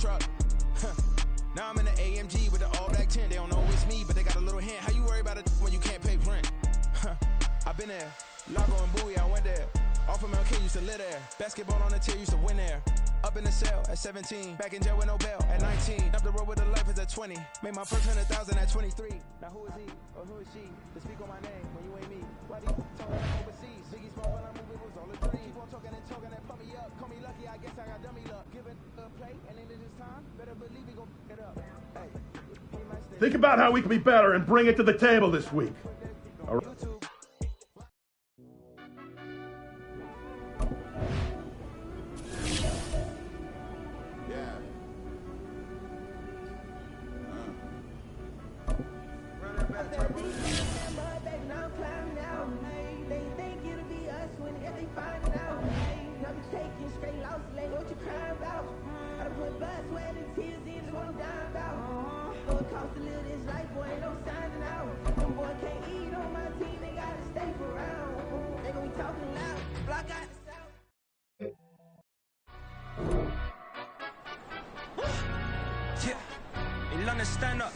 truck. Now I'm in the AMG with the all-black tint. They don't know it's me, but they got a little hint. How you worry about it when you can't pay rent? I've been there. Lago and Bowie, I went there. Off of MLK, used to live there. Basketball on the tier, used to win there. Up in the cell at 17. Back in jail with no bail at 19. Up the road with the life is at 20. Made my first 100,000 at 23. Now who is he or who is she to speak on my name when you ain't me? Why do you talking overseas? Biggie's phone when I move, it was all a dream. Keep on talking and pump me up. Call me lucky, I guess I got dummy luck. Give it a play, and then it's time. Better believe we gon' get up. Hey, think about how we can be better and bring it to the table this week. All right. Stand up.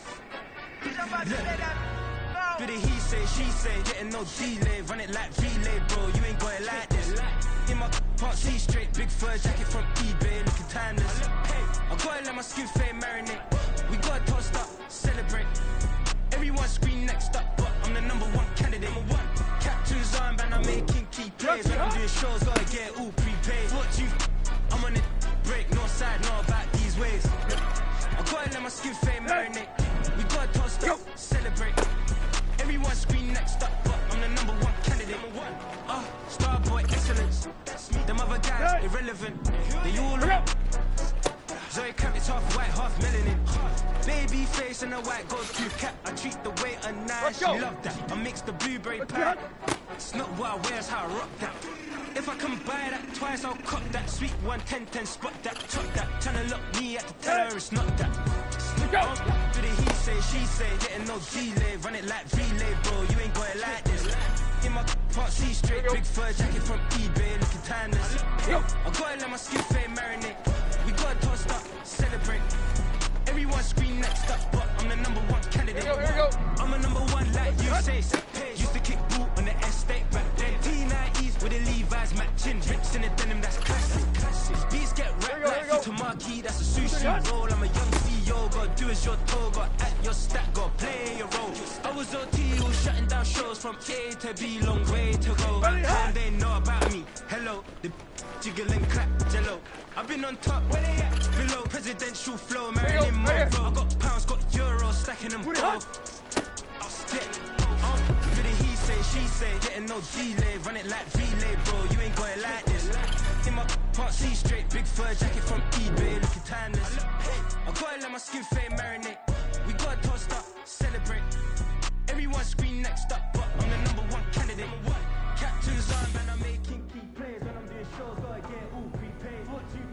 Bit of he say, she say, getting no delay, run it like relay, bro. You ain't got it like this. In my can't see straight, big fur jacket from eBay, looking timeless. I gotta let my skin fade marinate. We gotta toast up, celebrate. Everyone scream next up, but I'm the #1 candidate. Captain's armband, I'm making key plays. When I'm doing shows, gotta get all prepaid. What you? I'm on it, break, no side, no about these ways. I gotta let my skin fade marinate. We gotta toast up, celebrate. Everyone scream next up, but I'm the #1 candidate. Starboy excellence. Them other guys irrelevant. They all up. Zoe Camp is half white, half melanin. Baby face and a white gold tooth cap. I treat the waiter nice, she love that. I mix the blueberry pie. It's not what I wear, it's how I rock that. If I can buy that twice, I'll cop that. Sweet 110, spot that, chop that. Tryna lock me at the teller, it's not that. Bit of he say, she say, getting no delay. Run it like relay, bro, you ain't got it like this. In my can't see straight, big fur jacket from eBay, looking timeless. I gotta let my skin fade marinate. We gotta toast up, celebrate. Everyone scream next up, but I'm the #1 candidate. Here we go. I'm a #1 like you say. Used to kick boot on the estate back then. T90s with the Levi's matching. Rips in the denim, that's classic. Beats get wrapped like Futamaki, that's a sushi roll. I'm a young CEO, gotta do as you're told. Gotta act your stack, gotta play your role. I was OT, who shutting down shows from A to B, long way to go. And they know about me. Hello, the jiggle and clap, jello. I've been on top, where they at? Below, presidential flow, Marilyn Monroe. I got pounds, got euros, stacking them both. I'll split. Bit of he say, she say, getting no delay, run it like relay, bro. You ain't got it like this. In my can't see straight, big fur jacket from eBay, looking timeless. I gotta let my skin fade marinate. We gotta toast up, celebrate. Everyone scream next up, but I'm the #1 candidate. Captain's armband, I'm making key plays. When I'm doing shows, gotta get all prepaid. What you?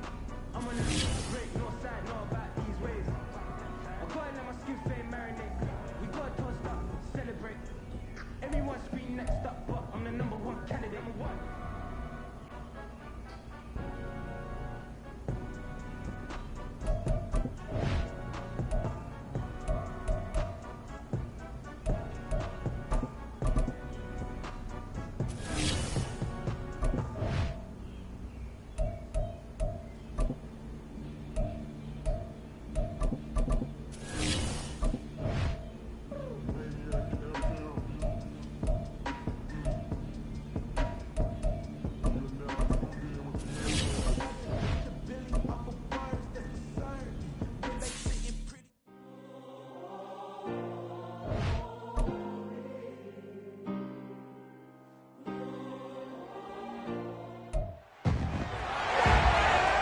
I'm on a break, no side, no about these ways. I gotta let my skin fade marinate. We gotta toast up, celebrate. Everyone scream next up, but I'm the #1 candidate.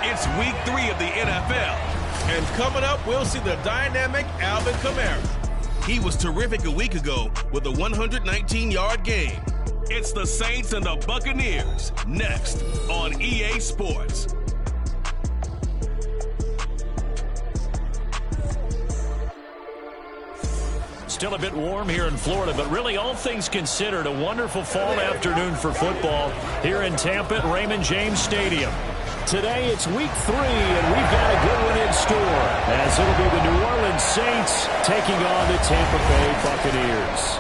It's week 3 of the NFL. And coming up, we'll see the dynamic Alvin Kamara. He was terrific a week ago with a 119-yard game. It's the Saints and the Buccaneers next on EA Sports. Still a bit warm here in Florida, but really all things considered, a wonderful fall afternoon for football here in Tampa at Raymond James Stadium. Today it's week 3, and we've got a good one in store. it'll be the New Orleans Saints taking on the Tampa Bay Buccaneers.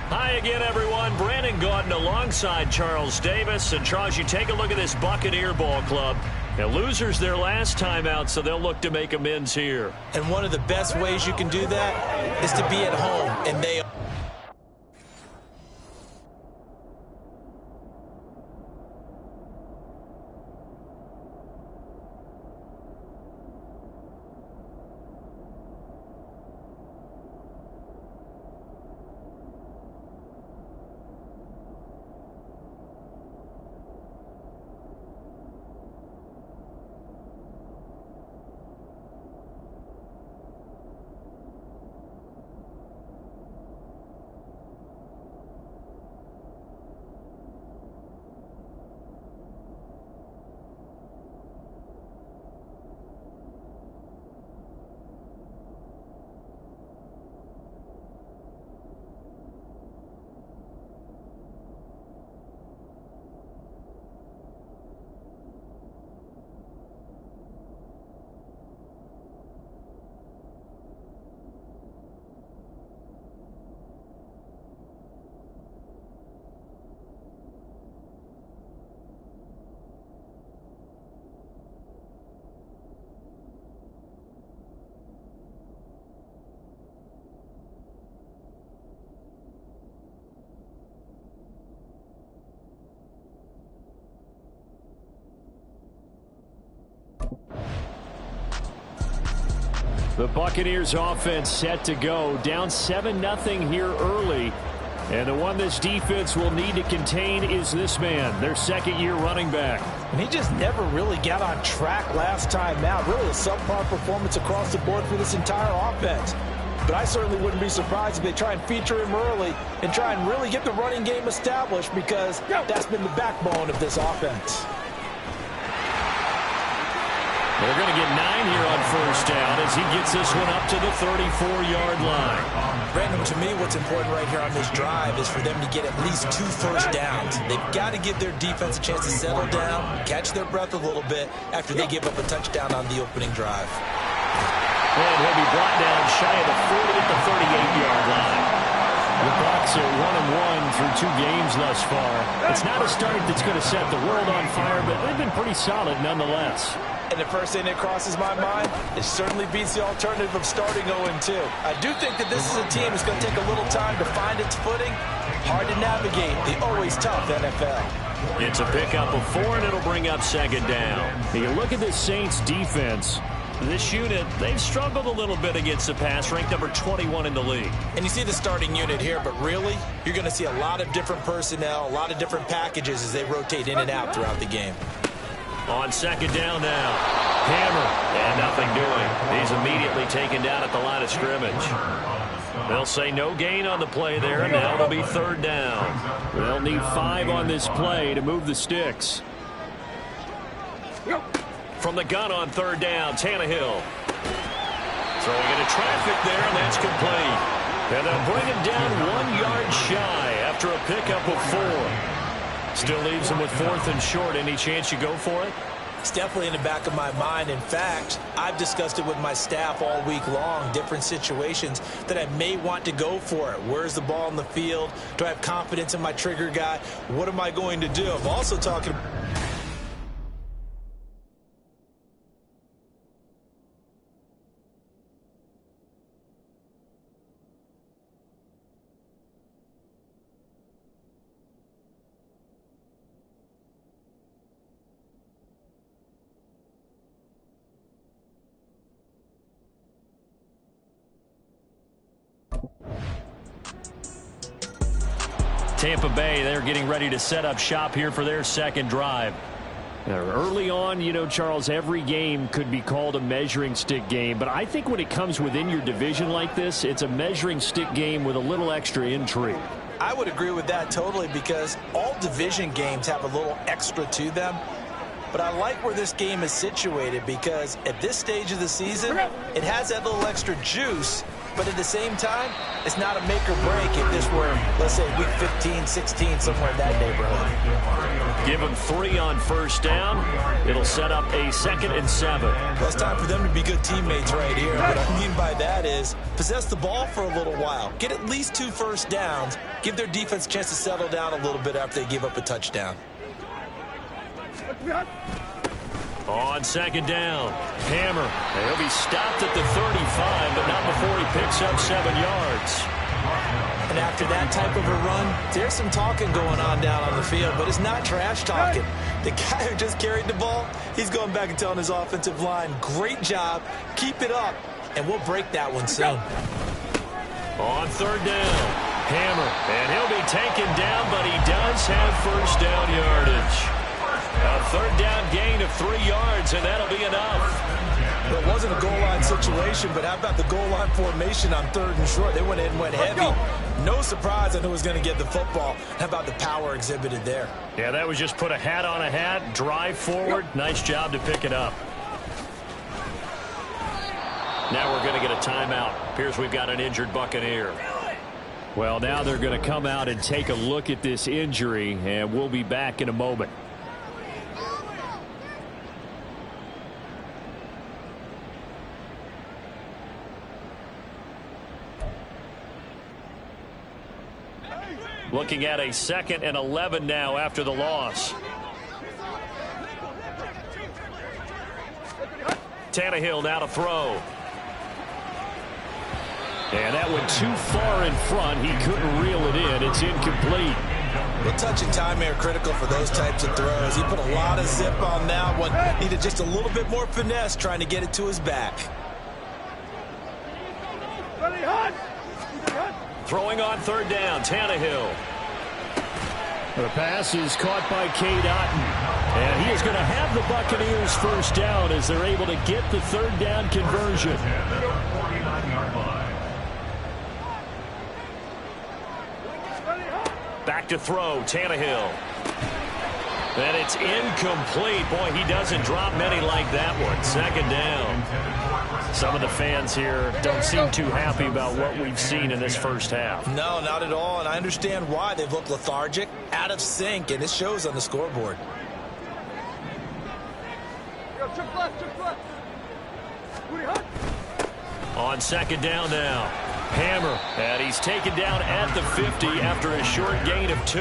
Hi again, everyone. Brandon Gaudin alongside Charles Davis. And Charles, you take a look at this Buccaneer ball club. Now, losers their last time out, so they'll look to make amends here. And one of the best ways you can do that is to be at home, and they The Buccaneers offense set to go. Down 7-0 here early. And the one this defense will need to contain is this man, their second-year running back. And he just never really got on track last time out. Really a subpar performance across the board for this entire offense. But I certainly wouldn't be surprised if they try and feature him early and try and really get the running game established, because that's been the backbone of this offense. They're going to get 9 here on first down as he gets this one up to the 34-yard line. Brandon, to me, what's important right here on this drive is for them to get at least 2 first downs. They've got to give their defense a chance to settle down, catch their breath a little bit after they give up a touchdown on the opening drive. And he'll be brought down shy of the 40 at the 38-yard line. The Bucs are 1-1 through 2 games thus far. It's not a start that's going to set the world on fire, but they've been pretty solid nonetheless. And the first thing that crosses my mind, it certainly beats the alternative of starting 0-2. I do think that this is a team that's going to take a little time to find its footing. Hard to navigate the always tough NFL. It's a pickup of 4, and it'll bring up second down. You look at this Saints defense. This unit, they've struggled a little bit against the pass, ranked number 21 in the league. And you see the starting unit here, but really, you're going to see a lot of different personnel, a lot of different packages as they rotate in and out throughout the game. On second down now, Hammer, and nothing doing. He's immediately taken down at the line of scrimmage. They'll say no gain on the play there, and now it'll be third down. They'll need 5 on this play to move the sticks. From the gun on third down, Tannehill. Throwing into traffic there, and that's complete. And they'll bring him down 1 yard shy after a pickup of 4. Still leaves him with 4th and short. Any chance you go for it? It's definitely in the back of my mind. In fact, I've discussed it with my staff all week long, different situations that I may want to go for it. Where's the ball in the field? Do I have confidence in my trigger guy? What am I going to do? I'm also talking about Tampa Bay, they're getting ready to set up shop here for their second drive. Now, early on, you know, Charles, every game could be called a measuring stick game. But I think when it comes within your division like this, it's a measuring stick game with a little extra intrigue. I would agree with that totally, because all division games have a little extra to them. But I like where this game is situated, because at this stage of the season, it has that little extra juice but at the same time, it's not a make or break if this were, let's say, week 15, 16, somewhere in that neighborhood. Give them 3 on first down. It'll set up a 2nd and 7. Well, it's time for them to be good teammates right here. What I mean by that is possess the ball for a little while. Get at least 2 first downs. Give their defense a chance to settle down a little bit after they give up a touchdown. On 2nd down, Hammer. He'll be stopped at the 35, but not before he picks up 7 yards. And after that type of a run, there's some talking going on down on the field, but it's not trash talking. The guy who just carried the ball, he's going back and telling his offensive line, great job, keep it up, and we'll break that one soon. On 3rd down, Hammer. And he'll be taken down, but he does have first down yardage. A 3rd down gain of 3 yards, and that'll be enough. It wasn't a goal line situation, but how about the goal line formation on 3rd and short? They went in and went heavy. No surprise on who was going to get the football. How about the power exhibited there? Yeah, that was just put a hat on a hat, drive forward. Nice job to pick it up. Now we're going to get a timeout. Appears we've got an injured Buccaneer. Well, now they're going to come out and take a look at this injury, and we'll be back in a moment. Looking at a 2nd and 11 now after the loss. Tannehill now to throw. And that went too far in front. He couldn't reel it in. It's incomplete. The touch and time are critical for those types of throws. He put a lot of zip on that one. Needed just a little bit more finesse trying to get it to his back. Throwing on 3rd down, Tannehill. The pass is caught by Cade Otton. And he is going to have the Buccaneers first down as they're able to get the 3rd down conversion. Back to throw, Tannehill. And it's incomplete. Boy, he doesn't drop many like that one. 2nd down. Some of the fans here don't seem too happy about what we've seen in this first half. No, not at all, and I understand why. They've looked lethargic, out of sync, and it shows on the scoreboard. On 2nd down now, Hammer, and he's taken down at the 50 after a short gain of 2.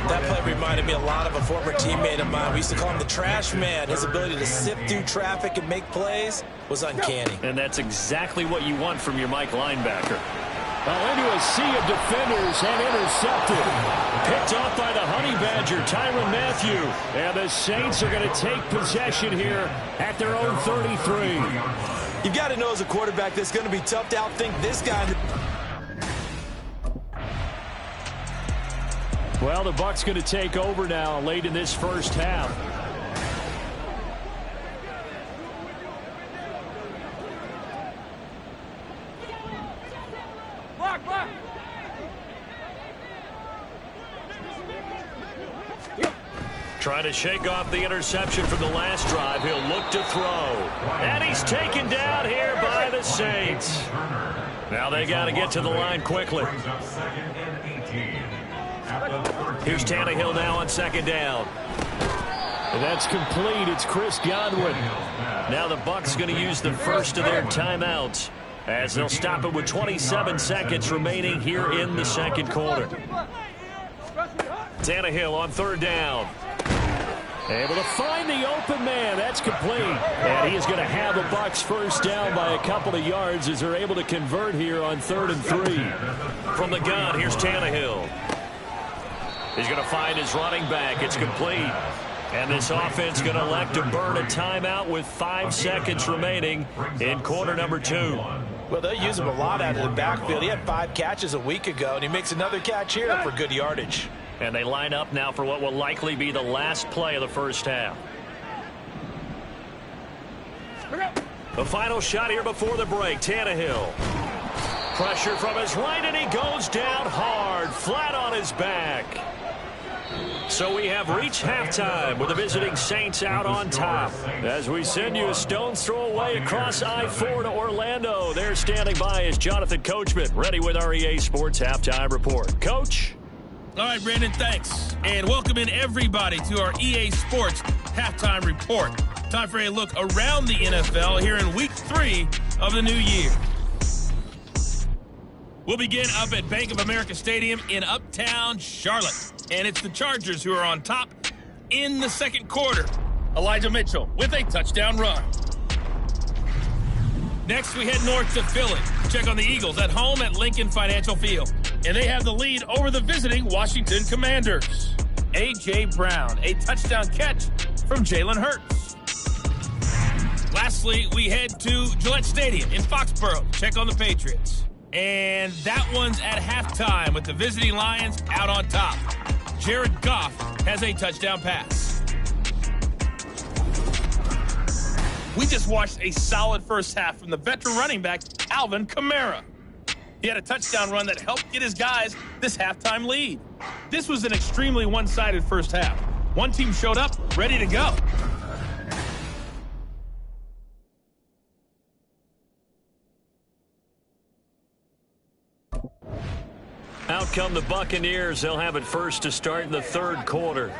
That play reminded me a lot of a former teammate of mine. We used to call him the trash man. His ability to sift through traffic and make plays was uncanny. And that's exactly what you want from your Mike linebacker. Well, into a sea of defenders and intercepted. Picked off by the Honey Badger, Tyrann Mathieu. And the Saints are going to take possession here at their own 33. You've got to know as a quarterback that's going to be tough to outthink this guy. Well, the Bucs going to take over now late in this first half. Trying to shake off the interception from the last drive. He'll look to throw. And he's taken down here by the Saints. Now they got to get to the line quickly. Here's Tannehill now on 2nd down. And that's complete. It's Chris Godwin. Now the Bucs going to use the first of their timeouts as they'll stop it with 27 seconds remaining here in the 2nd quarter. Tannehill on 3rd down. Able to find the open man. That's complete. And he is going to have the Bucs first down by a couple of yards as they're able to convert here on 3rd and 3. From the gun, here's Tannehill. He's going to find his running back. It's complete. And this offense going to elect to burn a timeout with 5 seconds remaining in quarter number 2. Well, they'll use him a lot out of the backfield. He had 5 catches a week ago, and he makes another catch here for good yardage. And they line up now for what will likely be the last play of the first half. The final shot here before the break. Tannehill. Pressure from his right, and he goes down hard, flat on his back. So we have reached halftime with the visiting Saints out on top. As we send you a stone's throw away across I-4 to Orlando. There standing by is Jonathan Coachman, ready with our EA Sports Halftime Report. Coach? All right, Brandon, thanks. And welcome in everybody to our EA Sports Halftime Report. Time for a look around the NFL here in Week 3 of the new year. We'll begin up at Bank of America Stadium in Uptown Charlotte. And it's the Chargers who are on top in the second quarter. Elijah Mitchell with a touchdown run. Next, we head north to Philly. Check on the Eagles at home at Lincoln Financial Field. And they have the lead over the visiting Washington Commanders. A.J. Brown, a touchdown catch from Jalen Hurts. Lastly, we head to Gillette Stadium in Foxborough. Check on the Patriots. And that one's at halftime with the visiting Lions out on top. Jared Goff has a touchdown pass. We just watched a solid first half from the veteran running back, Alvin Kamara. He had a touchdown run that helped get his guys this halftime lead. This was an extremely one-sided first half. One team showed up, ready to go. Out come the Buccaneers. They'll have it first to start in the third quarter.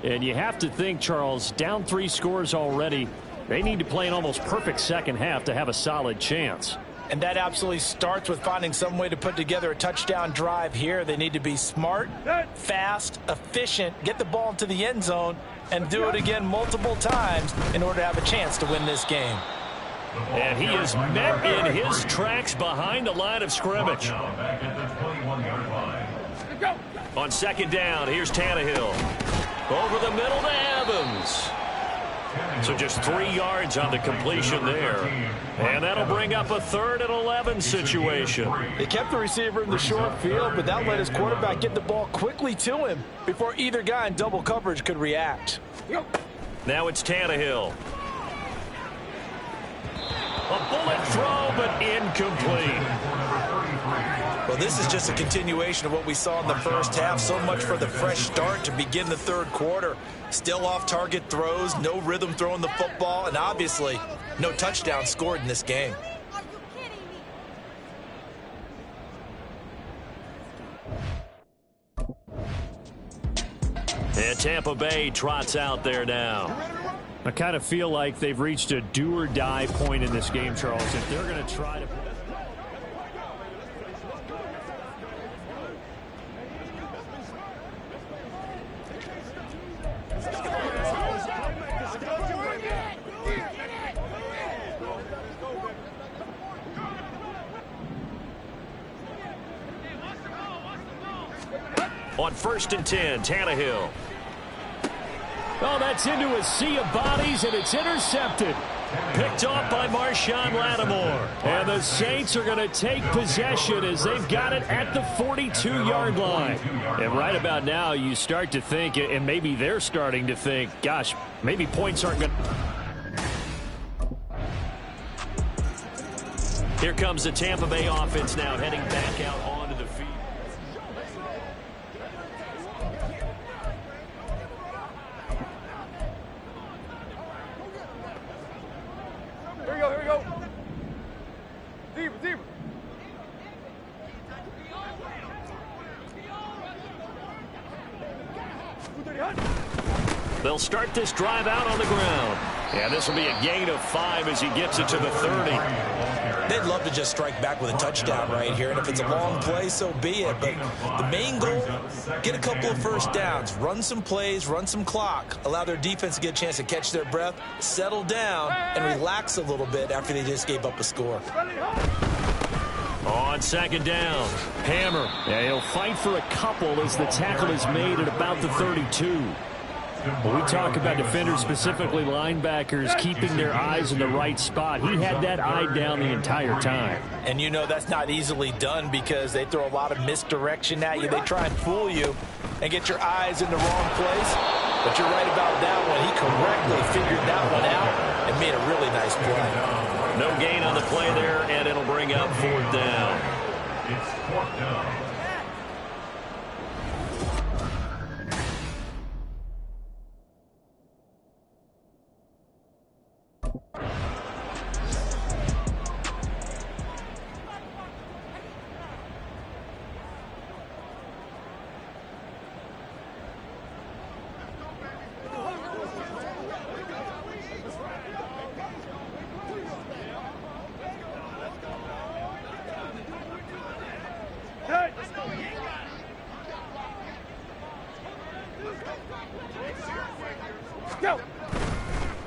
And you have to think, Charles, down 3 scores already. They need to play an almost perfect second half to have a solid chance. And that absolutely starts with finding some way to put together a touchdown drive here. They need to be smart, fast, efficient, get the ball into the end zone, and do it again multiple times in order to have a chance to win this game. And he is met in his tracks behind the line of scrimmage. On second down, here's Tannehill. Over the middle to Evans. So just 3 yards on the completion there. And that'll bring up a 3rd and 11 situation. They kept the receiver in the short field, but that let his quarterback get the ball quickly to him before either guy in double coverage could react. Now it's Tannehill. A bullet throw, but incomplete. Well, this is just a continuation of what we saw in the first half. So much for the fresh start to begin the third quarter. Still off-target throws, no rhythm throwing the football, and obviously no touchdown scored in this game. And Tampa Bay trots out there now. I kind of feel like they've reached a do-or-die point in this game, Charles. If they're going to try to... On 1st and 10, Tannehill. Oh, that's into a sea of bodies, and it's intercepted. Picked off by Marshawn Lattimore. And the Saints are going to take possession as they've got it at the 42-yard line. And right about now, you start to think, and maybe they're starting to think, gosh, maybe points aren't going to... Here comes the Tampa Bay offense now heading back out onto the field. Here we go. Deeper. They'll start this drive out on the ground. And this will be a gain of 5 as he gets it to the 30. They'd love to just strike back with a touchdown right here, and if it's a long play, so be it. But the main goal, get a couple of first downs, run some plays, run some clock, allow their defense to get a chance to catch their breath, settle down, and relax a little bit after they just gave up a score. On second down, Hammer. Yeah, he'll fight for a couple as the tackle is made at about the 32. When we talk about defenders, specifically linebackers, keeping their eyes in the right spot, he had that eye down the entire time. And you know that's not easily done because they throw a lot of misdirection at you. They try and fool you and get your eyes in the wrong place. But you're right about that one. He correctly figured that one out and made a really nice play. No gain on the play there, and it'll bring up 4th down. It's 4th down.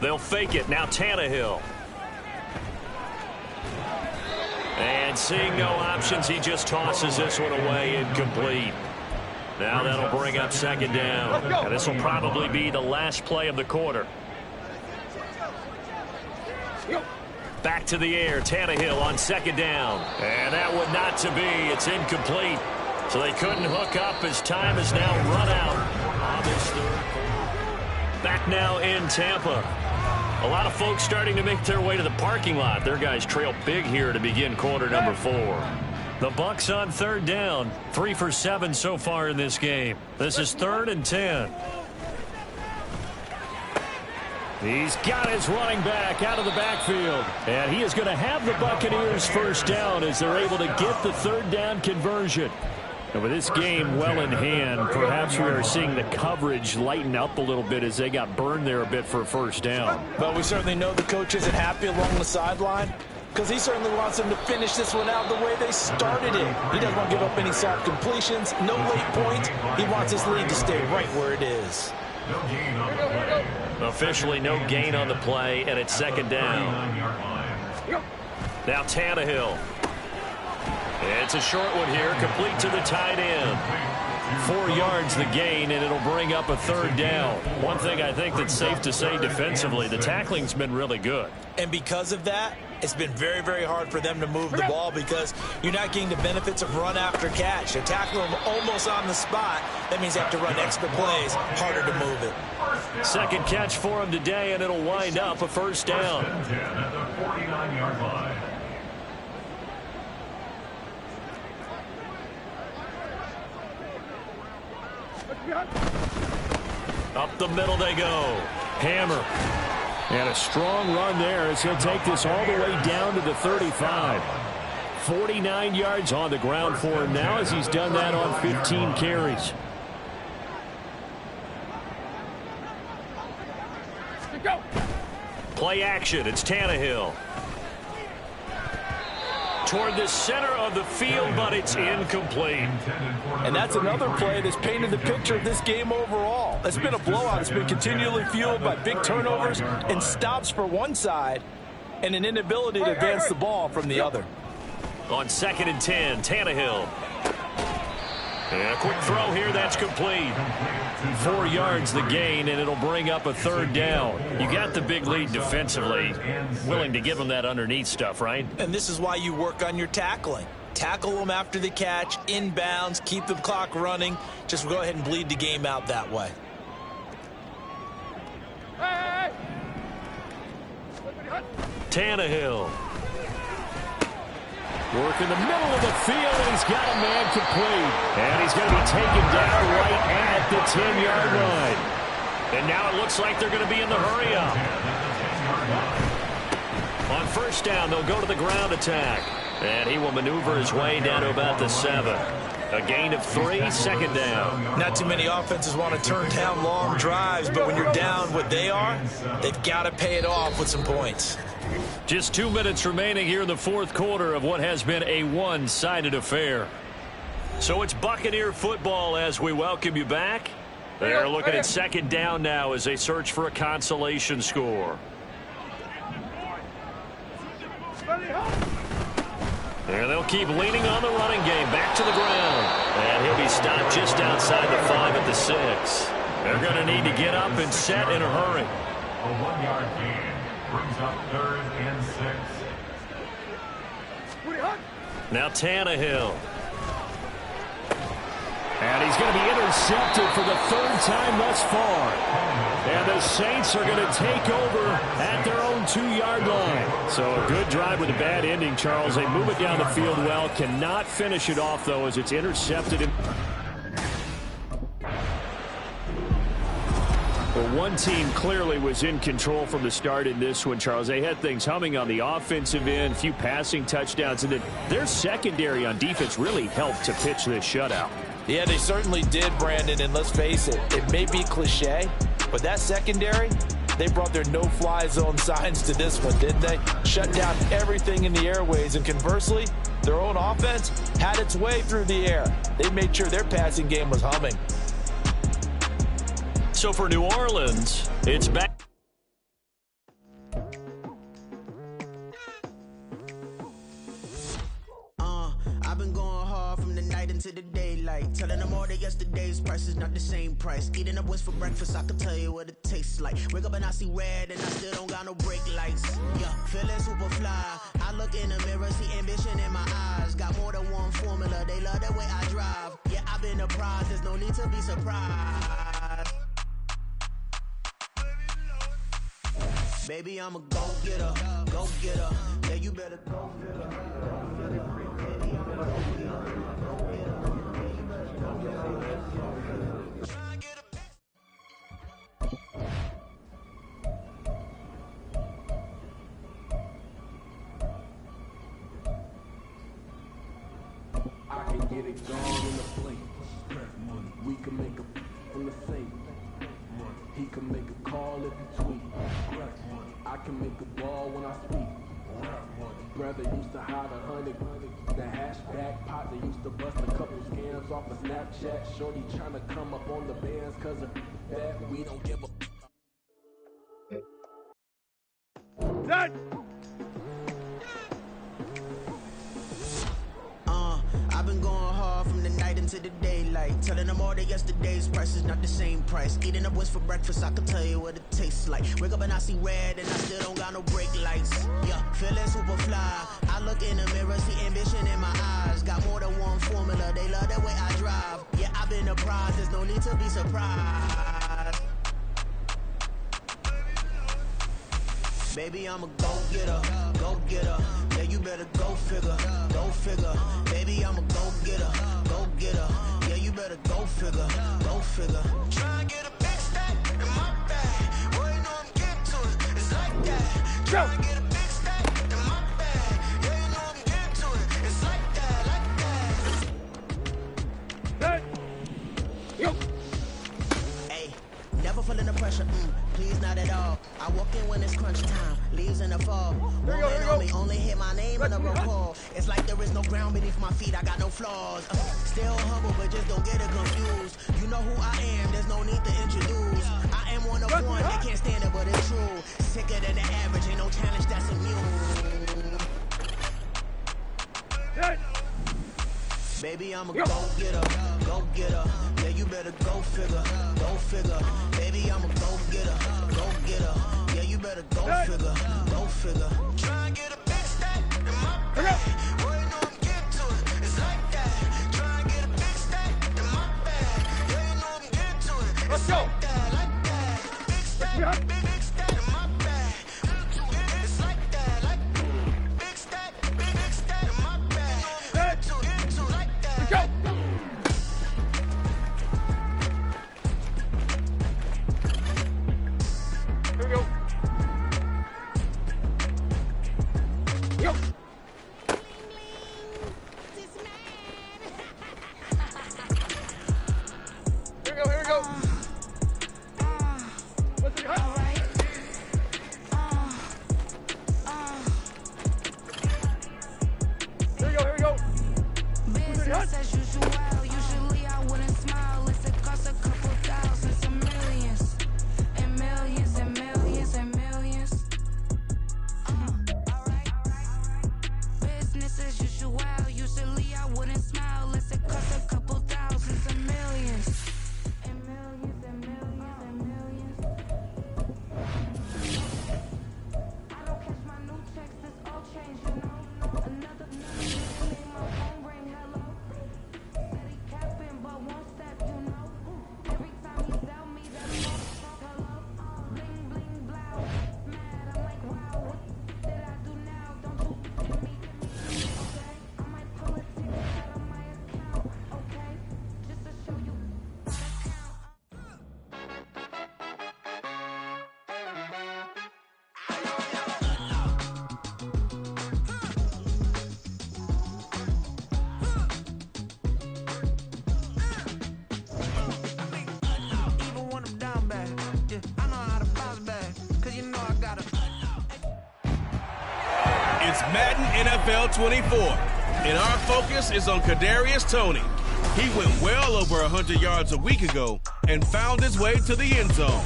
They'll fake it. Now Tannehill. And seeing no options, he just tosses this one away, incomplete. Now that'll bring up second down. And this will probably be the last play of the quarter. Back to the air, Tannehill on second down. And that one not to be. It's incomplete. So they couldn't hook up as time has now run out on this third quarter. Back now in Tampa. A lot of folks starting to make their way to the parking lot. Their guys trail big here to begin quarter number 4. The Bucs on third down. 3 for 7 so far in this game. This is 3rd and 10. He's got his running back out of the backfield. And he is going to have the Buccaneers first down as they're able to get the third down conversion. And with this game well in hand, perhaps we are seeing the coverage lighten up a little bit as they got burned there a bit for a first down. But we certainly know the coach isn't happy along the sideline because he certainly wants them to finish this one out the way they started it. He doesn't want to give up any soft completions, no late points. He wants his lead to stay right where it is. Officially no gain on the play, and it's second down. Now Tannehill. It's a short one here, complete to the tight end. 4 yards the gain, and it'll bring up a third down. One thing I think that's safe to say defensively, the tackling's been really good. And because of that, it's been very, very hard for them to move the ball because you're not getting the benefits of run after catch. They're tackling them almost on the spot. That means they have to run extra plays, harder to move it. Second catch for him today, and it'll wind up a first down. Up the middle they go. Hammer. And a strong run there as he'll take this all the way down to the 35. 49 yards on the ground for him now as he's done that on 15 carries. Play action. It's Tannehill. Toward the center of the field, but it's incomplete. And that's another play that's painted the picture of this game overall. It's been a blowout. It's been continually fueled by big turnovers and stops for one side and an inability to advance the ball from the other. On 2nd and 10, Tannehill. And a quick throw here, that's complete. 4 yards the gain, and it'll bring up a third down. You got the big lead defensively. Willing to give them that underneath stuff, right? And this is why you work on your tackling. Tackle them after the catch, inbounds, keep the clock running. Just go ahead and bleed the game out that way. Tannehill. Work in the middle of the field, and he's got a man complete. And he's going to be taken down right at the 10-yard line. And now it looks like they're going to be in the hurry-up. On first down, they'll go to the ground attack. And he will maneuver his way down to about the 7. A gain of 3, second down. Not too many offenses want to turn down long drives, but when you're down what they are, they've got to pay it off with some points. Just 2 minutes remaining here in the fourth quarter of what has been a one-sided affair. So it's Buccaneer football as we welcome you back. They're looking at second down now as they search for a consolation score. And they'll keep leaning on the running game back to the ground. And he'll be stopped just outside the 5 at the 6. They're going to need to get up and set in a hurry. A 1-yard gain brings up 3rd and 6. Now Tannehill. And he's going to be intercepted for the 3rd time thus far. And the Saints are going to take over at their own 2-yard line. So a good drive with a bad ending, Charles. They move it down the field well. Cannot finish it off, though, as it's intercepted. Well, one team clearly was in control from the start in this one, Charles. They had things humming on the offensive end, a few passing touchdowns, and then their secondary on defense really helped to pitch this shutout. Yeah, they certainly did, Brandon, and let's face it, it may be cliche, but that secondary, they brought their no-fly zone signs to this one, didn't they? Shut down everything in the airways, and conversely, their own offense had its way through the air. They made sure their passing game was humming. So for New Orleans, it's back. Telling them all that yesterday's price is not the same price. Eating up wings for breakfast, I can tell you what it tastes like. Wake up and I see red and I still don't got no brake lights. Yeah, feeling super fly. I look in the mirror, see ambition in my eyes. Got more than one formula, they love the way I drive. Yeah, I've been a prize, there's no need to be surprised. Baby, I'm a go-getter, go-getter. Yeah, you better go get her. I can get it gone in the plate. We can make a from the safe. He can make a call if he tweet. I can make a ball when I speak. Brother used to hide 100. The hashback pot that used to bust a couple scams off of Snapchat. Shorty trying to come up on the bands cause of that. We don't give a I've been going hard from the night into the daylight. Telling them all that yesterday's price is not the same price. Eating up wings for breakfast, I can tell you what it tastes like. Wake up and I see red and I still don't got no brake lights. Yeah, feeling super fly. I look in the mirror, see ambition in my eyes. Got more than one formula, they love the way I drive. Yeah, I've been a prize, there's no need to be surprised. Baby, I'm a go-getter, go-getter. Yeah, you better go figure, go figure. Baby, I'm a go-getter, go-getter. Yeah, you better go figure, go figure. Try and get a big stack in my bag. Boy, you know I'm getting to it, it's like that. Try and get a big stack in my bag. Yeah, you know I'm getting to it, it's like that, like that. Yo. Hey, never feeling the pressure, please not at all. I walk in when it's crunch time, leaves in the fall. Woman on me, only hit my name in a roll call. It's like there is no ground beneath my feet, I got no flaws. Still humble, but just don't get it confused. You know who I am, there's no need to introduce. I am one of one, they can't stand it, but it's true. Sicker than the average, ain't no challenge that's immune. Baby, I'm a go-getter, go-getter. Yeah, you better go figure, go figure. Baby, I'm a go-getter, go-getter. Yeah, you better go figure, go figure. Try and get a big stack in my bag. Boy, you know I'm getting to it, it's like that. Try and get a big stack in my bag. Yeah, you know I'm getting to it, it's like that, like that. Big stack, big stack in my bag. It's like that, like big stack in my bag. Get to it, like that. Go. Here we go. Yo. Here we go, here we go. What's it hot? Here we go, here we go. Business as usual. Usually I wouldn't smile. It's a cost a couple thousand, some millions, and millions, and millions, and millions. Alright. Business as usual. Usually I wouldn't smile. It's a cost a couple thousand, some millions, and millions, and millions, and millions. I don't catch my new checks. This all change, you know. Another made my phone ring. Hello. Said he capping, but won't step, you know. Every time he tell me that hello, bling bling blow. Mad, I'm like, wow, what did I do now? Don't you hit me, okay? I might pull a ticket out of my account, okay? Just to show you that count. Even when I'm down bad, yeah, I know how to bounce back. Cause you know I gotta. It's Madden NFL 24, and our focus is on Kadarius Toney. He went well over 100 yards a week ago and found his way to the end zone.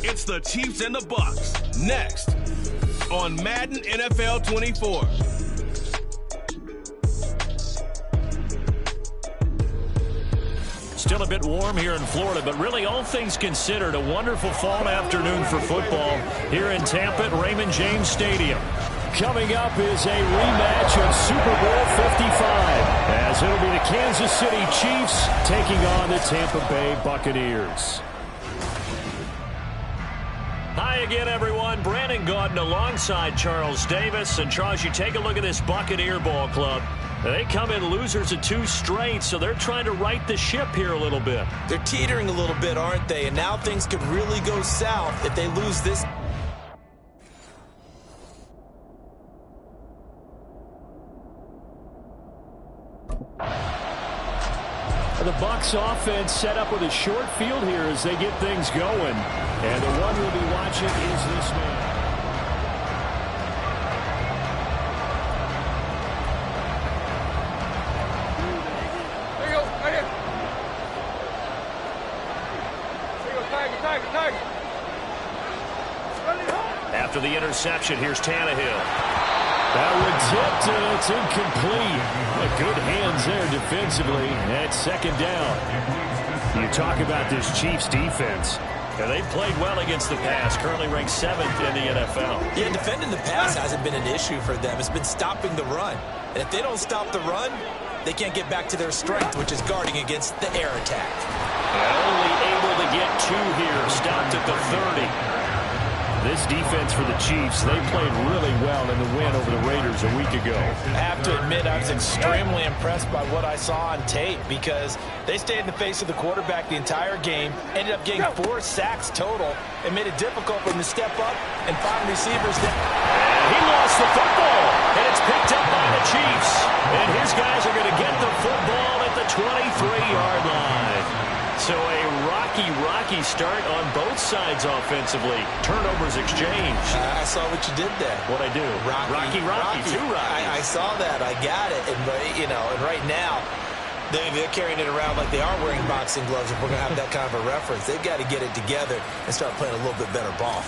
It's the Chiefs and the Bucs next on Madden NFL 24. Still a bit warm here in Florida, but really all things considered, a wonderful fall afternoon for football here in Tampa at Raymond James Stadium. Coming up is a rematch of Super Bowl 55, as it'll be the Kansas City Chiefs taking on the Tampa Bay Buccaneers. Hi again, everyone. Brandon Gaudin alongside Charles Davis. And Charles, you take a look at this Buccaneer ball club. They come in losers of 2 straight, so they're trying to right the ship here a little bit. They're teetering a little bit, aren't they? And now things could really go south if they lose this. The Bucs offense set up with a short field here as they get things going. And the one we'll be watching is this man. There you go, right here. There you go, Tiger. After the interception, here's Tannehill. That one tipped, and it's incomplete. Good hands there defensively at second down. You talk about this Chiefs defense. And they played well against the pass, currently ranked 7th in the NFL. Yeah, defending the pass hasn't been an issue for them. It's been stopping the run. And if they don't stop the run, they can't get back to their strength, which is guarding against the air attack. And only able to get 2 here, stopped at the 30. This defense for the Chiefs, they played really well in the win over the Raiders a week ago. I have to admit, I was extremely impressed by what I saw on tape because they stayed in the face of the quarterback the entire game, ended up getting 4 sacks total, and made it difficult for him to step up and find receivers. And he lost the football, and it's picked up by the Chiefs. And his guys are going to get the football at the 23-yard line. So a rocky start on both sides offensively. Turnovers exchanged. I saw what you did there. What'd I do? Rocky. 2 Rockies. I saw that. I got it. And right now, they're carrying it around like they are wearing boxing gloves. If we're going to have that kind of a reference, they've got to get it together and start playing a little bit better ball.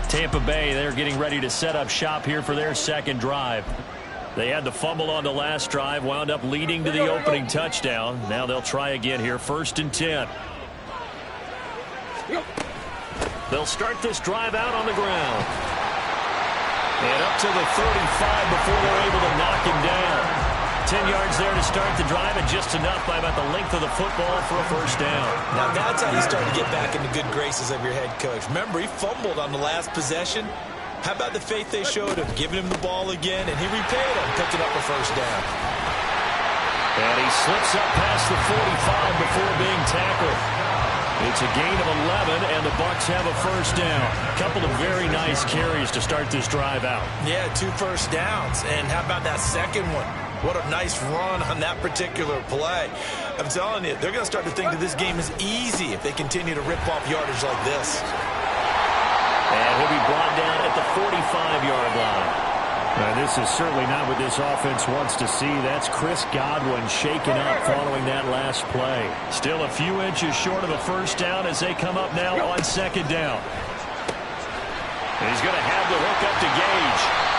Tampa Bay, they're getting ready to set up shop here for their second drive. They had the fumble on the last drive, wound up leading to the opening touchdown. Now they'll try again here, 1st and 10. They'll start this drive out on the ground. And up to the 35 before they're able to knock him down. 10 yards there to start the drive, and just enough by about the length of the football for a 1st down. Now that's how you start to get back in the good graces of your head coach. Remember, he fumbled on the last possession. How about the faith they showed him, giving him the ball again, and he repaid him, picking up a 1st down. And he slips up past the 45 before being tackled. It's a gain of 11, and the Bucs have a 1st down. A couple of very nice carries to start this drive out. Yeah, 2 1st downs. And how about that second one? What a nice run on that particular play. I'm telling you, they're going to start to think that this game is easy if they continue to rip off yardage like this. And he'll be brought down at the 45-yard line. Now, this is certainly not what this offense wants to see. That's Chris Godwin shaken up following that last play. Still a few inches short of a 1st down as they come up now on 2nd down. And he's going to have the hook up to Gage.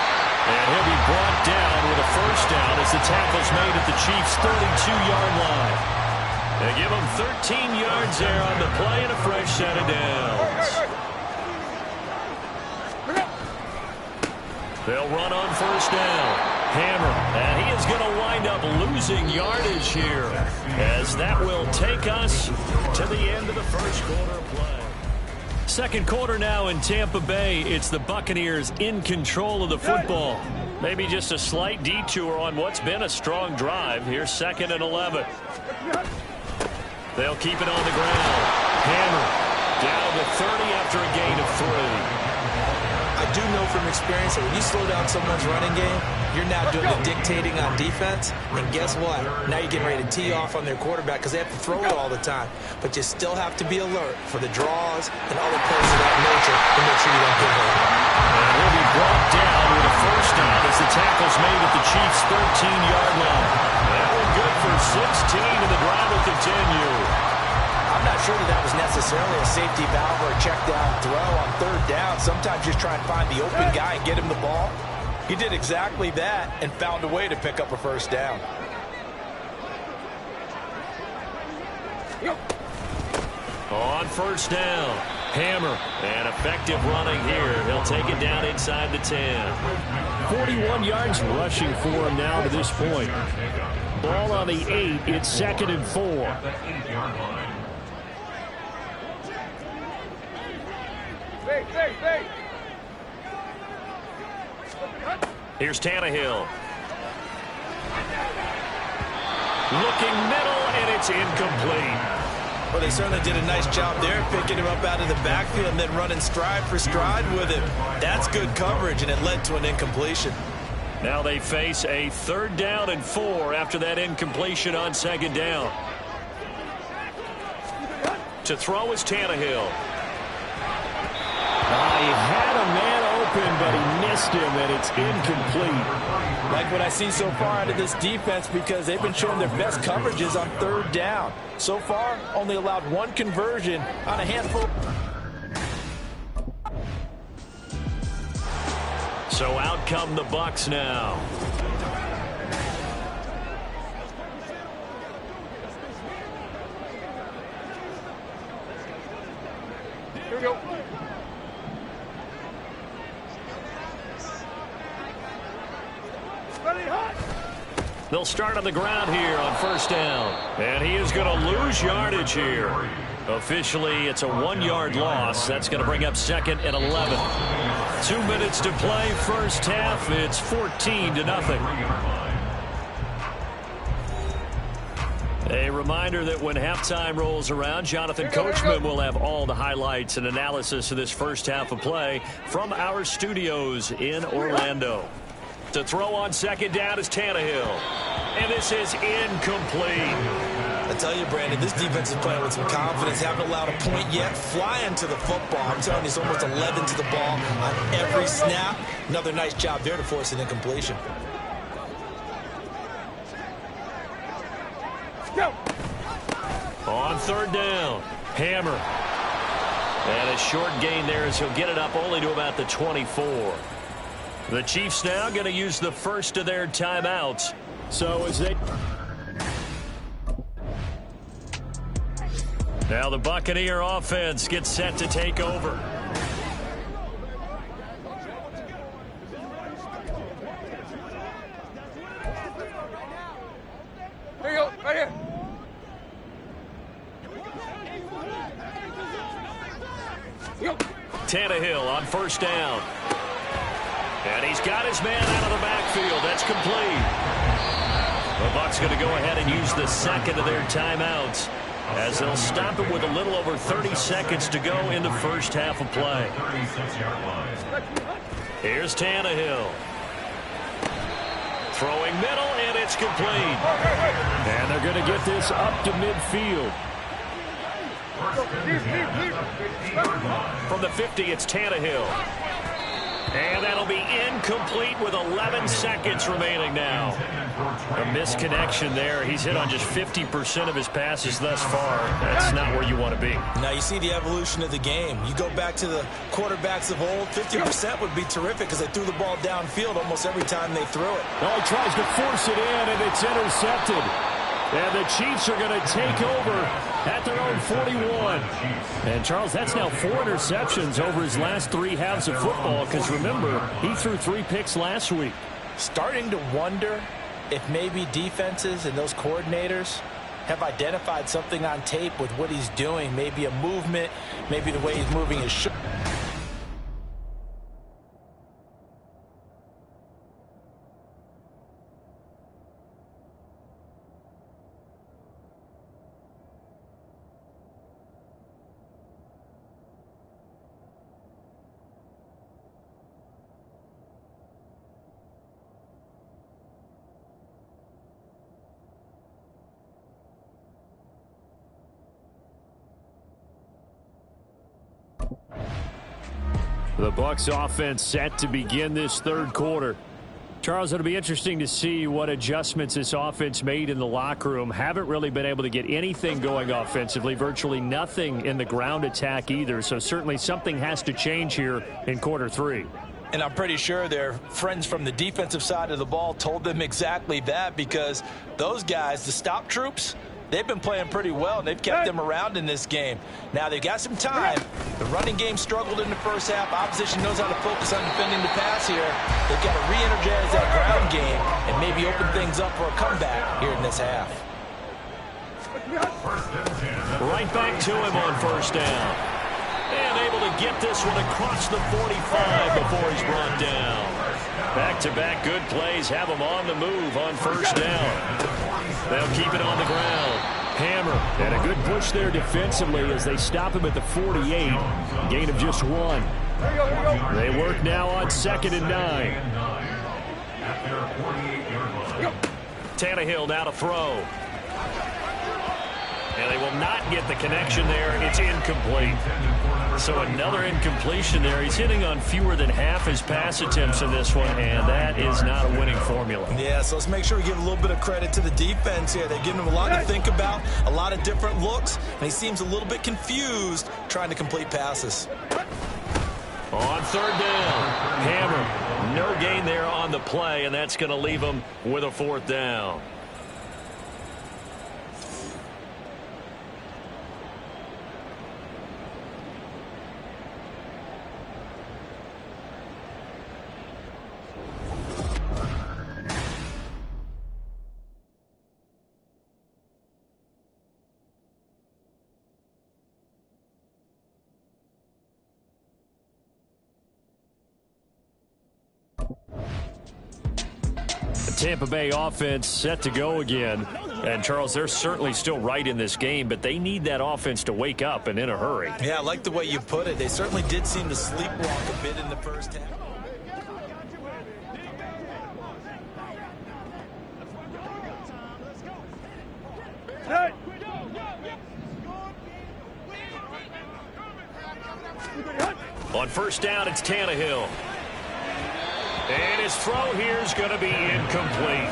And he'll be brought down with a 1st down as the tackle's made at the Chiefs' 32-yard line. They give him 13 yards there on the play and a fresh set of downs. They'll run on 1st down. Hammer, and he is going to wind up losing yardage here as that will take us to the end of the 1st quarter play. 2nd quarter now in Tampa Bay. It's the Buccaneers in control of the football. Maybe just a slight detour on what's been a strong drive. Here's 2nd and 11. They'll keep it on the ground. Hammer down to 30 after a gain of 3. I do know from experience that when you slow down someone's running game, you're now doing the dictating on defense. And guess what? Now you're getting ready to tee off on their quarterback because they have to throw it all the time. But you still have to be alert for the draws and other plays of that nature to make sure you don't get hurt. And he'll be brought down with a 1st down as the tackle's made at the Chiefs' 13-yard line. That one good for 16, and the drive will continue. I'm not sure that was necessarily a safety valve or a check down throw on third down. Sometimes just try and find the open guy and get him the ball. He did exactly that and found a way to pick up a first down. On first down, Hammer, and effective running here. He'll take it down inside the 10. 41 yards rushing for him now to this point. Ball on the 8. It's 2nd and 4. Here's Tannehill. Looking middle, and it's incomplete. Well, they certainly did a nice job there, picking him up out of the backfield and then running stride for stride with him. That's good coverage, and it led to an incompletion. Now they face a 3rd down and 4 after that incompletion on 2nd down. To throw is Tannehill. He had a man open, but he missed him, and it's incomplete. Like what I see so far out of this defense, because they've been showing their best coverages on 3rd down. So far, only allowed 1 conversion on a handful. So out come the Bucs now. Here we go. They'll start on the ground here on first down. And he is going to lose yardage here. Officially, it's a 1-yard loss. That's going to bring up 2nd and 11. 2 minutes to play first half. It's 14-0. A reminder that when halftime rolls around, Jonathan Coachman will have all the highlights and analysis of this first half of play from our studios in Orlando. To throw on 2nd down is Tannehill. And this is incomplete. I tell you, Brandon, this defense is playing with some confidence. Haven't allowed a point yet. Flying to the football. I'm telling you, it's almost 11 to the ball on every snap. Another nice job there to force an incompletion. Go. On 3rd down, Hammer. And a short gain there as he'll get it up only to about the 24. The Chiefs now going to use the first of their timeouts. So as they... Now the Buccaneer offense gets set to take over. Here you go, right here. Tannehill on first down. And he's got his man out of the backfield. That's complete. The Bucs going to go ahead and use the 2nd of their timeouts as they'll stop it with a little over 30 seconds to go in the first half of play. Here's Tannehill. Throwing middle, and it's complete. And they're going to get this up to midfield. From the 50, it's Tannehill. And that'll be incomplete with 11 seconds remaining now. A misconnection there. He's hit on just 50% of his passes thus far. That's not where you want to be. Now you see the evolution of the game. You go back to the quarterbacks of old, 50% would be terrific because they threw the ball downfield almost every time they threw it. Oh, he tries to force it in, and it's intercepted. And the Chiefs are going to take over at their own 41. And, Charles, that's now 4 interceptions over his last 3 halves of football because, remember, he threw 3 picks last week. Starting to wonder if maybe defenses and those coordinators have identified something on tape with what he's doing, maybe a movement, maybe the way he's moving his shoulder. The Bucs offense set to begin this third quarter. Charles, it'll be interesting to see what adjustments this offense made in the locker room. Haven't really been able to get anything going offensively, virtually nothing in the ground attack either. So certainly something has to change here in quarter 3. And I'm pretty sure their friends from the defensive side of the ball told them exactly that, because those guys, the stop troops, they've been playing pretty well, and they've kept them around in this game. Now, they've got some time. The running game struggled in the first half. Opposition knows how to focus on defending the pass here. They've got to re-energize that ground game and maybe open things up for a comeback here in this half. Right back to him on first down. And able to get this one across the 45 before he's brought down. Back-to-back good plays have him on the move on first down. They'll keep it on the ground. Hammer, and a good push there defensively as they stop him at the 48. Gain of just 1. They work now on 2nd and 9. Tannehill now to throw. And they will not get the connection there. It's incomplete. So another incompletion there. He's hitting on fewer than half his pass attempts in this one, and that is not a winning formula. Yeah, so let's make sure we give a little bit of credit to the defense here. They've given him a lot to think about, a lot of different looks, and he seems a little bit confused trying to complete passes. On 3rd down, Hammer. No gain there on the play, and that's going to leave him with a 4th down. Tampa Bay offense set to go again. And, Charles, they're certainly still right in this game, but they need that offense to wake up and in a hurry. Yeah, I like the way you put it. They certainly did seem to sleepwalk a bit in the first half. On first down, it's Tannehill. And his throw here is going to be incomplete.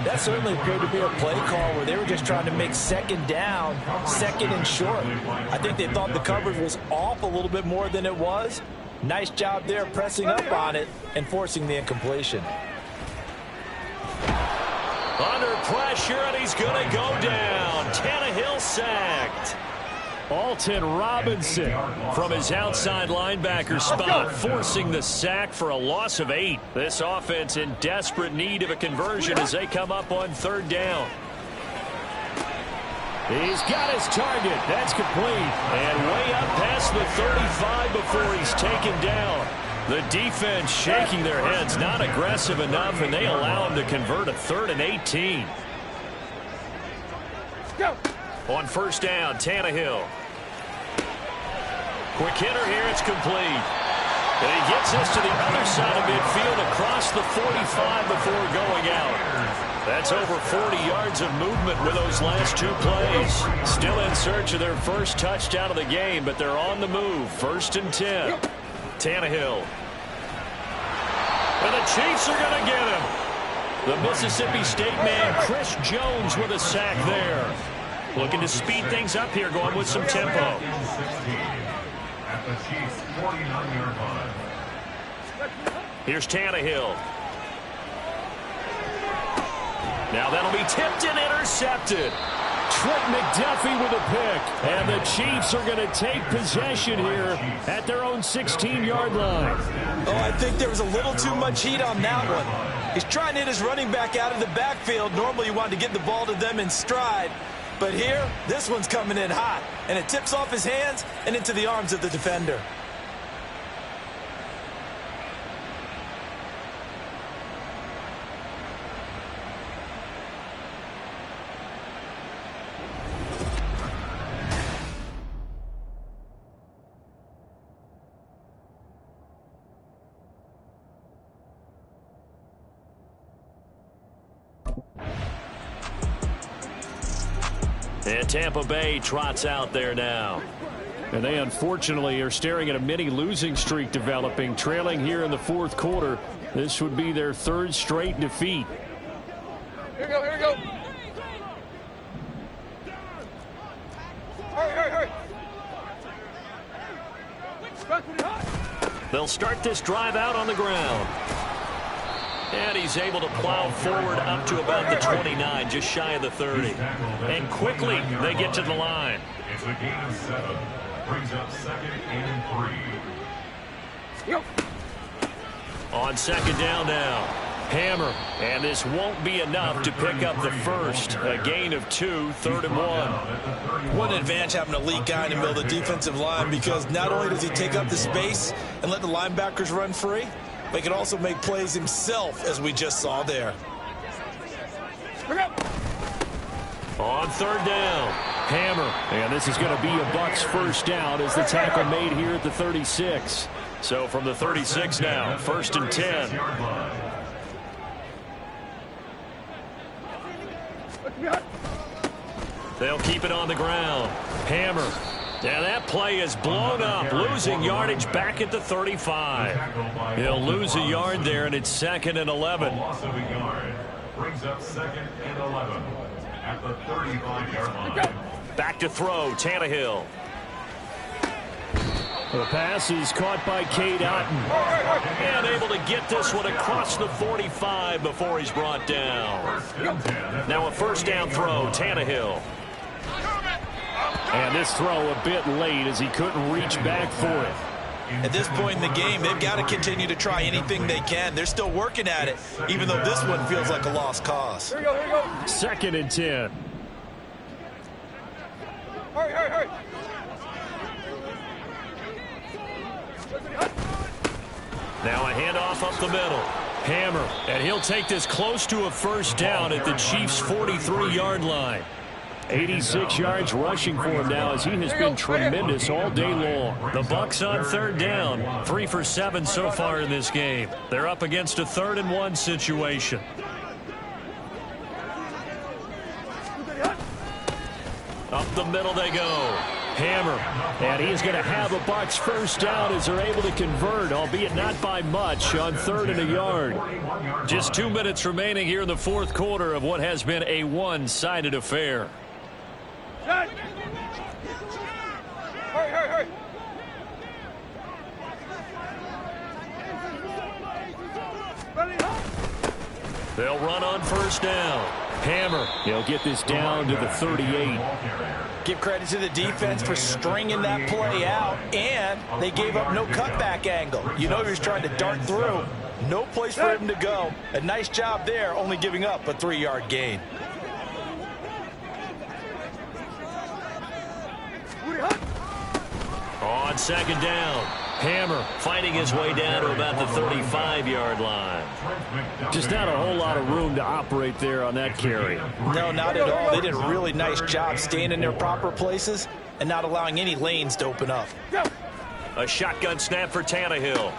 That certainly appeared to be a play call where they were just trying to make 2nd down, 2nd and short. I think they thought the coverage was off a little bit more than it was. Nice job there pressing up on it and forcing the incompletion. Under pressure, and he's going to go down. Tannehill sacked. Alton Robinson from his outside linebacker spot, forcing the sack for a loss of 8. This offense in desperate need of a conversion as they come up on 3rd down. He's got his target. That's complete. And way up past the 35 before he's taken down. The defense shaking their heads, not aggressive enough, and they allow him to convert a 3rd and 18. Go. On first down, Tannehill. Quick hitter here, it's complete. And he gets this to the other side of midfield across the 45 before going out. That's over 40 yards of movement with those last 2 plays. Still in search of their first touchdown of the game, but they're on the move. 1st and 10. Tannehill. And the Chiefs are going to get him. The Mississippi State man, Chris Jones, with a sack there. Looking to speed things up here, going with some tempo. At the Chiefs' 49-yard line. Here's Tannehill. Now that'll be tipped and intercepted. Trent McDuffie with a pick. And the Chiefs are going to take possession here at their own 16-yard line. Oh, I think there was a little too much heat on that one. He's trying to hit his running back out of the backfield. Normally you want to get the ball to them in stride. But here, this one's coming in hot. And it tips off his hands and into the arms of the defender. And Tampa Bay trots out there now. And they unfortunately are staring at a mini losing streak developing, trailing here in the 4th quarter This would be their third straight defeat. Here we go, here we go. Hurry, hurry, hurry. They'll start this drive out on the ground. And he's able to plow forward up to about the 29, just shy of the 30. And quickly, they get to the line. It's a gain of 7. Brings up 2nd and 3. Yep. On second down now. Hammer. And this won't be enough to pick up the first. A gain of 2, 3rd and 1. What an advantage having a lead guy in the middle of the defensive line, because not only does he take up the space and let the linebackers run free, but he can also make plays himself, as we just saw there. On 3rd down. Hammer. And this is going to be a Bucs first down as the tackle made here at the 36. So from the 36 now, 1st and 10. They'll keep it on the ground. Hammer. Now that play is blown up, losing yardage back at the 35. He'll lose a yard there, and it's 2nd and 11. Loss of a yard. Brings up 2nd and 11 at the 35-yard line. Back to throw, Tannehill. The pass is caught by Cade Otton. And able to get this one across the 45 before he's brought down. Now a first down throw, Tannehill. And this throw a bit late as he couldn't reach back for it. At this point in the game, they've got to continue to try anything they can. They're still working at it, even though this one feels like a lost cause. Here we go, here we go. 2nd and 10. Hurry, hurry, hurry. Now a handoff up the middle. Hammer. And he'll take this close to a first down at the Chiefs' 43-yard line. 86 yards rushing for him now, as he has been tremendous all day long. The Bucs on 3rd down. 3 for 7 so far in this game. They're up against a 3rd and 1 situation. Up the middle they go. Hammer. And he's going to have a Bucs first down as they're able to convert, albeit not by much, on 3rd and a yard. Just 2 minutes remaining here in the 4th quarter of what has been a one-sided affair. Hurry, hurry, hurry. They'll run on first down. Hammer. He'll get this down to the 38. Give credit to the defense for stringing that play out, and they gave up no cutback angle. You know he was trying to dart through. No place for him to go. A nice job there, only giving up a 3-yard gain. On 2nd down, Hammer fighting his way down to about the 35-yard line. Just not a whole lot of room to operate there on that carry. No, not at all. They did a really nice job staying in their proper places and not allowing any lanes to open up. A shotgun snap for Tannehill.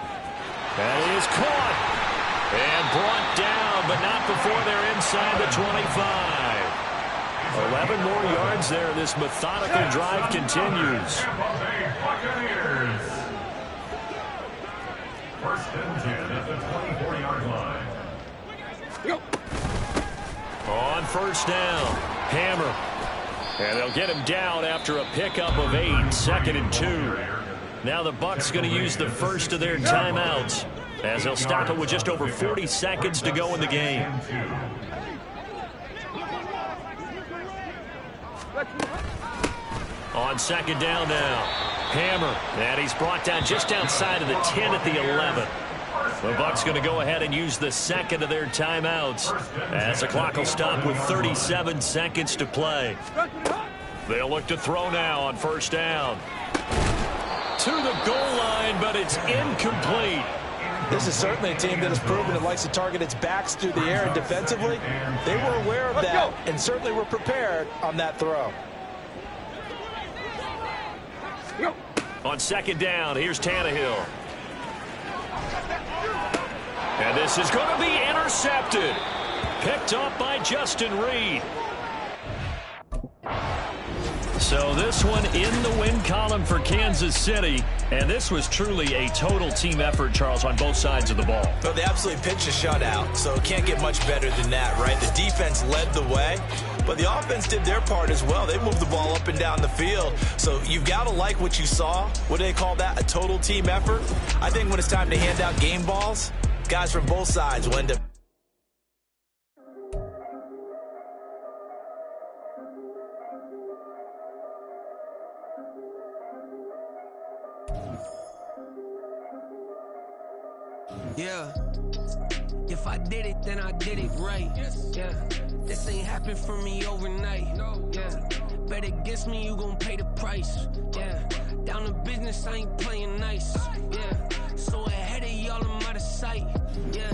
That is caught and brought down, but not before they're inside the 25. 11 more yards there. This methodical drive continues. First and 10 at the 24-yard line. On first down, Hammer. And they'll get him down after a pickup of 8, 2nd and 2. Now the Bucs going to use the first of their timeouts, as they'll stop it with just over 40 seconds to go in the game. On 2nd down now, Hammer. And he's brought down just outside of the 10 at the 11. The Bucs going to go ahead and use the 2nd of their timeouts, as the clock will stop with 37 seconds to play. They'll look to throw now on first down. To the goal line, but it's incomplete. This is certainly a team that has proven it likes to target its backs through the air, and defensively, they were aware of that and certainly were prepared on that throw. On 2nd down, here's Tannehill. And this is going to be intercepted. Picked up by Justin Reed. So this one in the win column for Kansas City. And this was truly a total team effort, Charles, on both sides of the ball. Well, they absolutely pitched a shutout, so it can't get much better than that, right? The defense led the way, but the offense did their part as well. They moved the ball up and down the field. So you've got to like what you saw. What do they call that? A total team effort? I think when it's time to hand out game balls, guys from both sides will end up. Yeah, if I did it, then I did it right. Yeah, this ain't happened for me overnight. Yeah, bet against me, you gon' pay the price. Yeah, down to business, I ain't playing nice. Yeah, so ahead of y'all, I'm out of sight. Yeah,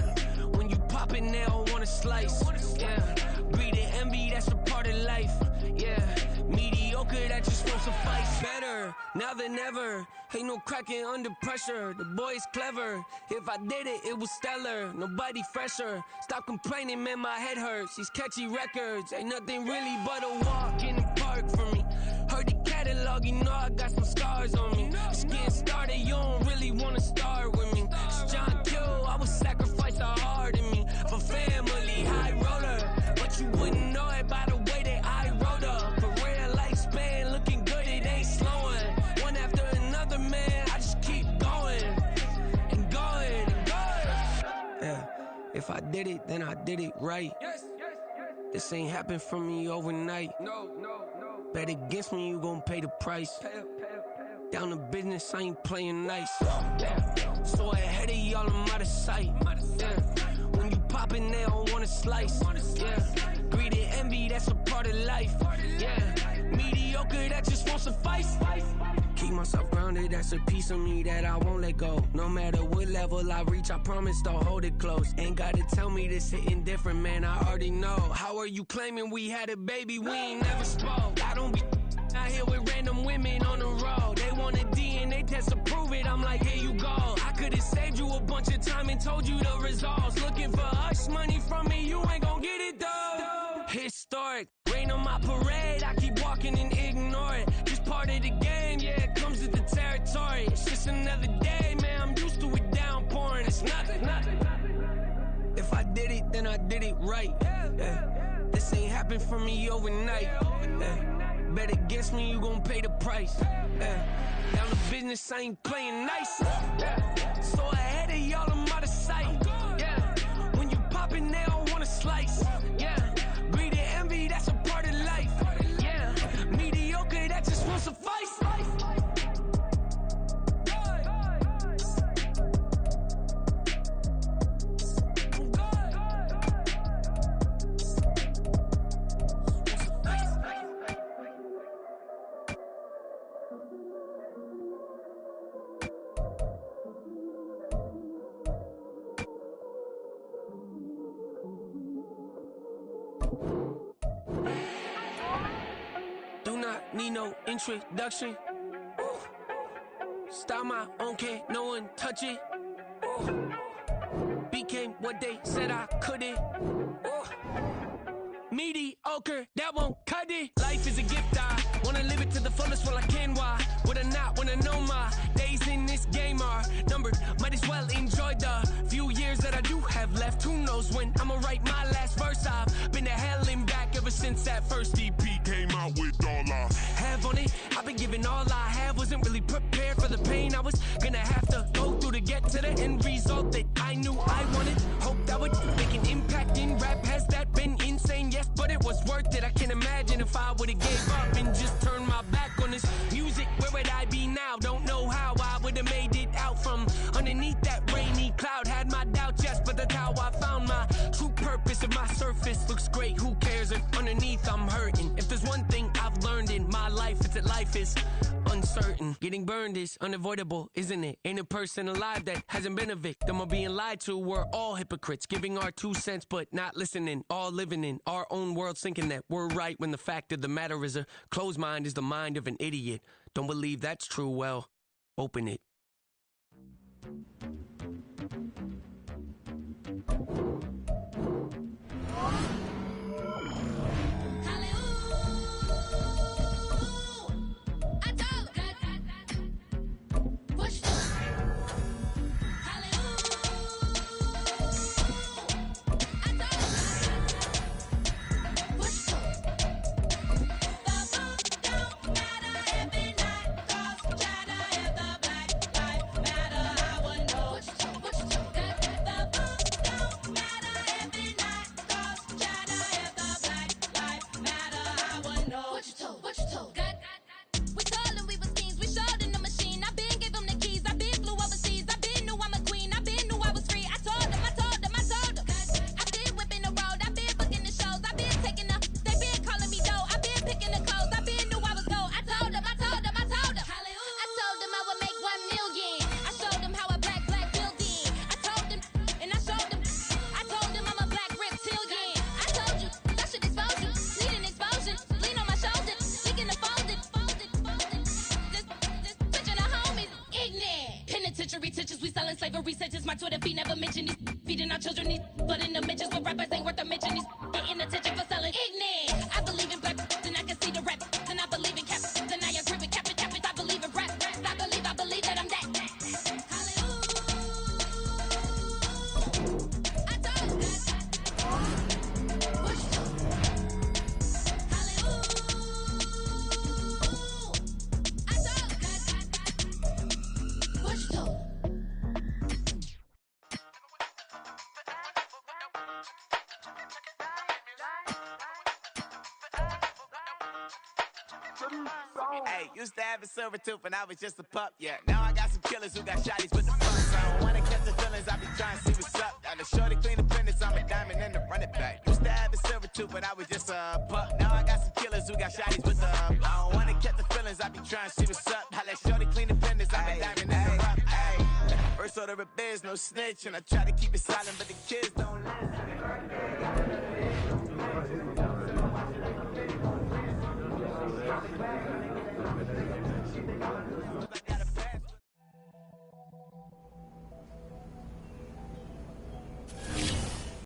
when you pop it, they don't wanna slice. Yeah, breed and envy, that's a part of life. Yeah, mediocre, that just won't suffice. Better now than ever. Ain't no cracking under pressure. The boy's clever. If I did it, it was stellar. Nobody fresher. Stop complaining, man, my head hurts. These catchy records ain't nothing really but a walk in the park for me. Heard the catalog, you know I got some scars on me. Just getting started, you don't really wanna start with me. It's John Kill, I would sacrifice a heart in me for family, high roller. But you wouldn't know it by the way that I wrote up. For real lifespan, looking good, it ain't slowing. One after another, man, I just keep going and going and going. Yeah, if I did it, then I did it right. This ain't happened for me overnight. No. Bet against me, you gon' pay the price. Down to business, I ain't playing nice. Yeah, so ahead of y'all, I'm out of sight. Yeah, when you poppin', they don't wanna slice. Yeah, greed and envy, that's a part of life. Yeah, mediocre, that just won't suffice. Keep myself grounded, that's a piece of me that I won't let go. No matter what level I reach, I promise to hold it close. Ain't gotta tell me this hitting different, man, I already know. How are you claiming we had a baby, we ain't never spoke? I don't be out here with random women on the road. They want a DNA test to prove it, I'm like, here you go. I could've saved you a bunch of time and told you the results. Looking for hush money from me, you ain't gon' get it though. Historic, rain on my parade, I keep walking and ignore it. Just part of the game, yeah, it comes with the territory. It's just another day, man, I'm used to it downpouring. It's nothing. If I did it, then I did it right. Yeah. This ain't happened for me overnight. Yeah. Bet against me, you gon' pay the price. Yeah. Down to business, I ain't playing nice. Yeah. So ahead of y'all, I'm out of sight. Yeah. When you poppin', they don't wanna slice. Yeah. Greed and envy, that's a part of life. Yeah. Mediocre, that just won't suffice. Need no introduction. Ooh. Style my own, can't no one touch it. Ooh. Became what they said I couldn't. Ooh. Mediocre, that won't cut it. Life is a gift, I wanna live it to the fullest while I can. Why would I not wanna know my days in this game are numbered? Might as well enjoy the few years that I do have left. Who knows when I'ma write my last verse? I've been to hell and back ever since that first EP came out with all I have on it. I've been giving all I have, wasn't really prepared for the pain I was gonna have to go through to get to the end result that I knew I wanted. Hope that would make an impact in rap. Has that been insane? Yes, but it was worth it. I can imagine if I would've gave up and just turned my back on this music, where would I be now? Don't know how I would've made it out from underneath that rainy cloud. Had my doubts, yes, but that's how I found my true purpose. If my surface looks great, who cares if underneath I'm hurting? If there's one thing I've learned in my life, it's that life is uncertain. Getting burned is unavoidable, isn't it? Ain't a person alive that hasn't been a victim of being lied to. We're all hypocrites, giving our 2 cents but not listening. All living in our own world, thinking that we're right when the fact of the matter is a closed mind is the mind of an idiot. Don't believe that's true? Well, open it. luxury teachers, we selling slavery sentence. My Twitter feed never mentioned these. Feeding our children these. But in the mentions with rappers ain't worth a mention. These getting attention for selling ignorant. I believe in black, then I can see the rap. Then I believe in cap, then I agree with cap. I believe in rap. I believe that I'm that. Hey, used to have a silver tooth and I was just a pup, yeah. Now I got some killers who got shotties with the fucks. I don't wanna catch the feelings, I be trying to see what's up. Now the shorty clean the business, I'm a diamond and the running back. Used to have a silver tooth but I was just a pup. Now I got some killers who got shotties with the I don't wanna catch the feelings, I be trying to see what's up. How that shorty clean the business, I'm a diamond and the rough. Hey, first order of biz, no snitch. And I try to keep it silent but the kids don't listen.